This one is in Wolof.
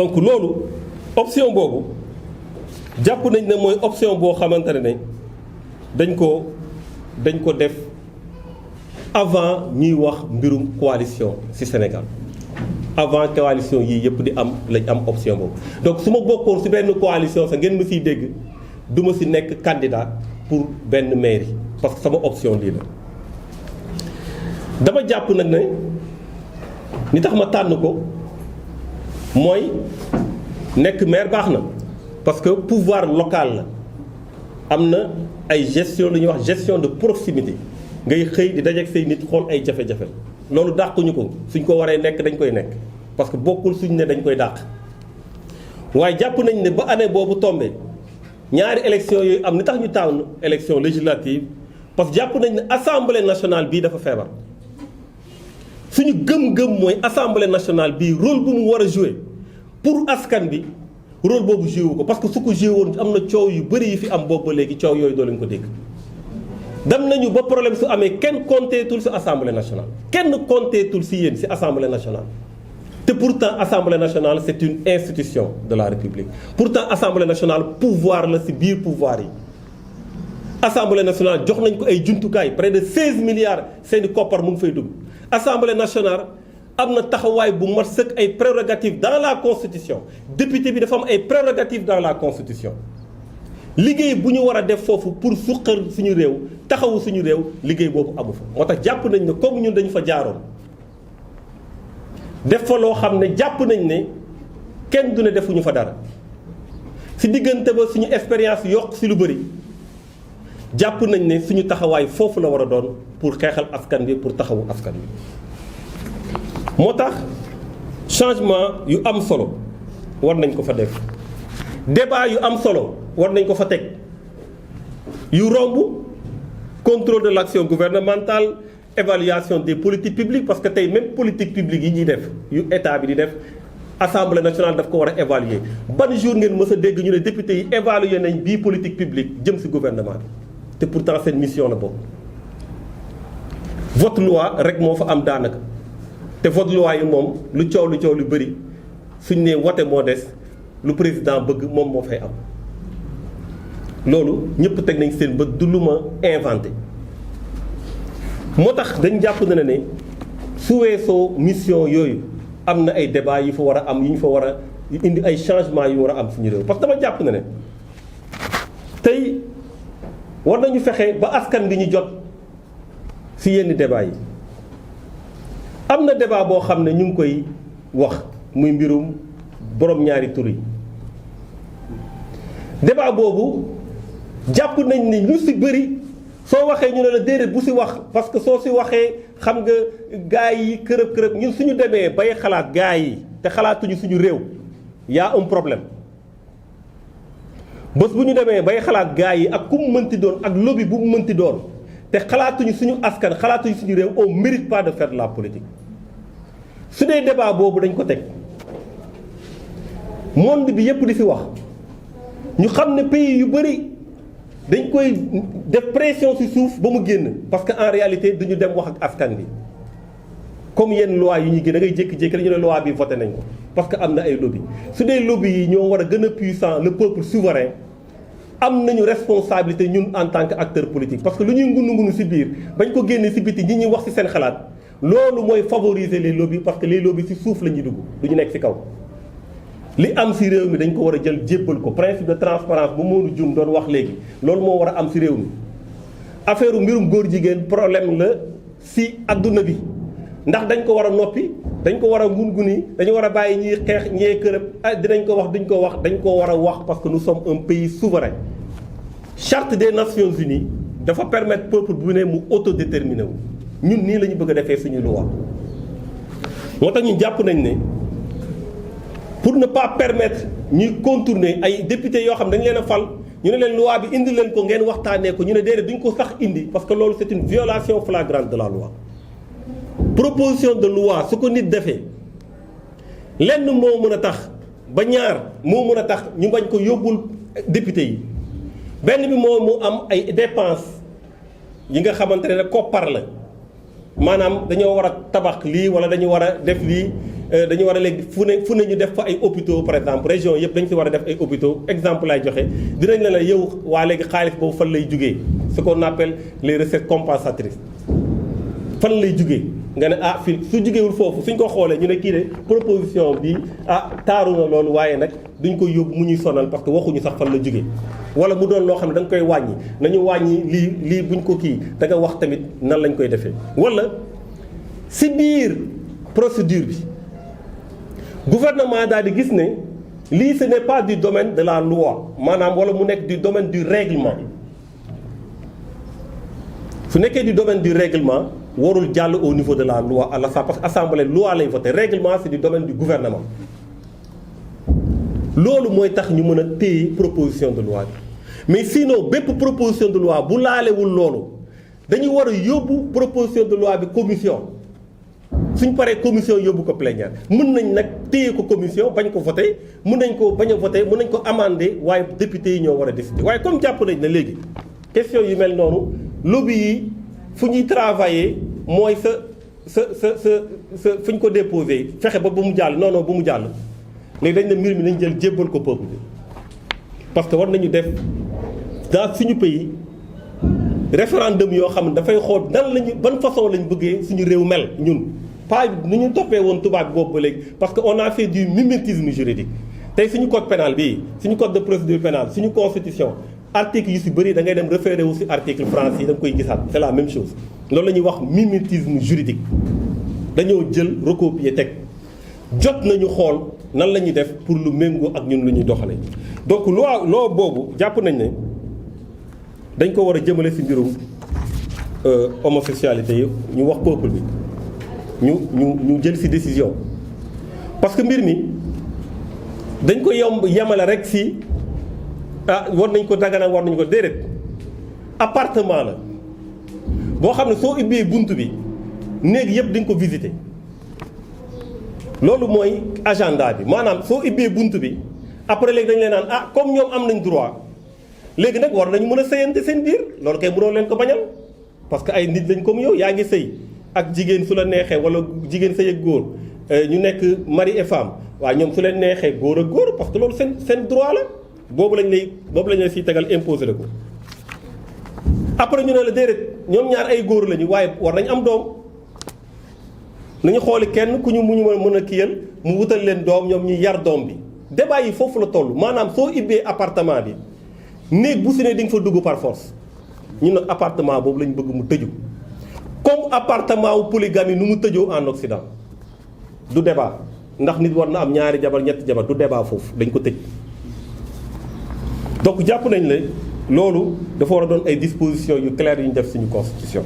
donc loolu option boobu jàpp nañ ne mooy option boo xamante ne dañ ko def avant ñuy wax mbirum coalition ci Sénégal avant coalition yii yëpp di am lañ am option boobu. donc su ma bokkoon ci benn coalition sax ngeen ma ciy dégg du ma ci nekk candidat pour benn mairie parce que sama option lii la. dama jàpp nag ne ni tax ma tànn ko mooy nekk maire baax na parce que pouvoir local la am na ay gestion lu ñuy wax gestion de proximité ngay xëy di dajeek say nit xool ay jafe-jafe loolu dàquñu ko suñ ko waree nekk dañ koy nekk parce que bokkul suñ ne dañ koy dàq waaye jàpp nañ ne ba année boobu tombé ñaari élection yooyu am ni tax ñu tànn élection législative parce que jàpp nañ ne assemblée nationale bii dafa feebar suñu gëm-gëm mooy assemblée nationale bii rôle bu mu war a jouer pour askan bi rôle boobu joué wu ko parce que su ko joué woon am na coow yu bëri yi fi am boobu ba léegi coow yooyu doo leen ko dégg. dem nañu ba problème su amee kenn compteetul si assemblée nationale kenn compteetul si yéen si assemblée nationale te pourtant assemblée nationale c'est une institution de la république pourtant assemblée nationale pouvoir la si biir pouvoir yi. assemblée nationale jox nañ ko ay jumtukaay près de 16 milliards seeni koppar mu ngi fay dugg assemblée nationale am na taxawaay bu mat sëkk ay prérogatives dans la constitution député bi dafa am ay prérogatives dans la constitution liggéey bu ñu war a def foofu pour suqal suñu réew taxawu suñu réew liggéey boobu amu fa moo tax jàpp nañ ne comme ñun dañu fa jaaroon def fa loo xam ne jàpp nañ ne kenn du ne defuñu fa dara si diggante ba suñu expérience yokk si lu bëri jàpp nañ ne suñu taxawaay foofu la war a doon pour xeexal askan bi pour taxawu askan bi moo tax changement yu am solo war nañ ko fa def débat yu am solo war nañ ko fa teg yu romb contrôle de l'action gouvernementale évaluation des politiques publiques parce que tey même politique publique yi ñuy def yu état bi di def assemblée nationale daf ko war a évaluer ban jour ngeen mës a dégg ñu ne député yi évaluer nañ bii politique publique jëm ci gouvernement bi te pourtant seen mission la boobu vote loi rek moo fa am daanaka te vote loi yi moom lu coow lu bëri suñ nee wote moo des lu président bëgg moom moo fay am loolu ñëpp teg nañ seen bët du lu ma inventé moo tax dañ jàpp na ne su weesoo mission yooyu am na ay débat yu fa war a am yu ñu fa war a indi ay changement yu war a am suñu réew parce que dama jàpp na ne tey war nañu fexe ba askan bi ñu jot ci yenn débat yi am na débat boo xam ne ñu ngi koy wax muy mbirum borom ñaari tur yi débat boobu jàpp nañ ni lu ci bëri soo waxee ñu ne la déedéet bu ci wax parce que soo ci waxee xam nga gaa yi kërëb ñun suñu demee bay xalaat gaa yi te xalaatuñu suñu réew y'a un problème bés bu ñu demee bay xalaat gaa yi ak ku mu mënti doon ak lobby bu mu mënti doon te xalaatuñu suñu askan xalaatuñu suñu réew on mérite pas de faire de la politique su dee débat boobu dañ ko teg monde bi yépp di ci wax ñu xam ne pays yu bëri dañ koy def pression ci suuf ba mu génn parce que en réalité duñu dem wax ak askan bi comme yenn loi yu ñuy génn da ngay jékki-jékki dañu ne loi bi voté nañ ko parce que am na ay lobby su dee lobby yi ñoo war a gën a puissant le peuple souverain am nañu responsabilité ñun en tant que acteur politique parce que lu ñuy ngunu ci biir bañ ko génne ci biti ñi ñuy wax ci seen xalaat loolu mooy favoriser les lobbies parce que les lobbies ci suuf la ñuy dugg du ñu nekk ci kaw li am ci réew mi dañ ko war a jël jébbal ko principe de transparence bu Modou Dioum doon wax léegi loolu moo war a am ci réew mi affaire mbirum góor jigéen problème la ci adduna bi ndax dañ ko war a noppi dañ ko war a nguni dañu war a bàyyi ñiy xeex ñee kërëb dinañ ko wax duñ ko wax dañ ko war a wax parce que nous sommes un pays souverain charte des Nations Unies dafa permettre peuple bu ne mu autodéterminer wu ñun nii la ñu bëgg a defee suñu loi moo tax ñu jàpp nañ ne pour ne pas permettre ñuy contourner ay députés yoo xam dañu leen a fal ñu ne leen loi bi indi leen ko ngeen waxtaanee ko ñu ne déedéet duñ ko sax indi parce que loolu c'est une violation flagrante de la loi proposition de loi su ko nit defee lenn moo mën a tax ba ñaar moo mën a tax ñu bañ ko yóbbul député yi benn bi moo mu am ay dépenses yi nga xamante ne koppar la maanaam dañoo war a tabax lii wala dañu war a def lii dañu war a léegi fu ne ñu def fa ay hôpitaux par exemple région yëpp dañu si war a def ay hôpitaux exemple lay joxe dinañ la yow waa léegi xaalis boobu fan lay jugee ce qu'on appelle les recettes compensatrices fan lay jugee nga ne fii su jugewul foofu suñ ko xoolee ñu ne kii de proposition bi taaru na loolu waaye nag duñ ko yóbbu mu ñuy sonal parce que waxuñu sax fan la jugee wala mu doon loo xam ne da nga koy wàññi nañu wàññi lii buñ ko kii da nga wax tamit nan lañ koy defee wala si biir procédure bi gouvernement daal di gis ne lii ce n'est pas du domaine de la loi maanaam wala mu nekk du domaine du règlement su nekkee du domaine du règlement warul jàll au niveau de la loi à l'Assemblée parce que assemblée loi lay voté règlement c'est du domaine du gouvernement loolu mooy tax ñu mën a téye proposition de loi bi mais sinon bépp proposition de loi bu laalewul loolu dañuy war a yóbbu proposition de loi bi commission suñ paree commission yóbbu ko plénière mën nañ nag téye ko commission bañ ko voté mën nañ ko bañ a voté mën nañ ko amendé waaye député yi ñoo war a décider waaye comme jàpp nañ ne léegi question yu mel noonu lobby yi fu ñuy travailler mooy sa fu ñu ko déposé fexe ba bu mu jàll non bu mu jàll léegi dañ ne mbir mi nañ jël jébbal ko peuple bi parce que war nañu def dans suñu pays référendum yoo xam ne dafay xool nan lañu ban façon lañ bëggee suñu réew mel ñun pas nu ñu toppee woon tubaab boobu ba léegi parce que on a fait du mimétisme juridique tey suñu code pénal bii suñu code de procédure pénale suñu constitution article yu si bëri da ngay dem référé wu si article français yi da nga koy gisaat c'est la même chose loolu la ñuy wax mimétisme juridique dañoo jël recopier teg jot nañu xool nan la ñuy def pour lu méngoo ak ñun lu ñuy doxalee donc loi boobu jàpp nañ ne dañ ko war a jëmale si mbirum homosexualité yi ñu wax peuple bi ñu jël si décision parce que mbir mi dañ ko yemale rek si war nañ ko daganal war nañu ko déedéet appartement la boo xam ne soo ubbee bunt bi néeg yëpp di nga ko visiter loolu mooy agenda bi maanaam soo ubbee bunt bi après léegi dañu leen naan comme ñoom am nañ droit léegi nag war nañu mën a sëyante seen biir loolu kay mënoo leen ko bañal parce que ay nit lañ comme yow yaa ngi sëy ak jigéen su la neexee wala jigéen sëy ak góor ñu nekk mari et femme waaye ñoom su leen neexee góor ak góor parce que loolu seen droit la boobu lañ lay siy tegal imposé la ko après ñu ne la déedéet ñoom ñaar ay góor lañu waaye war nañ am doom nañu xooli kenn ku ñu mën a kiyal mu wutal leen doom ñoom ñu yar doom bi débat yi foofu la toll maanaam soo ibbee appartement bi néeg bu si ne di nga fa dugg par force ñun nag appartement boobu lañ bëgg mu tëju comme appartement wu polygamie nu mu tëjoo en Occident du débat ndax nit war na am ñaari jabar ñetti jabar du débat foofu dañ ko tëj donc jàpp nañ ne loolu dafa war a doon ay dispositions yu claires yu ñu def suñu constitution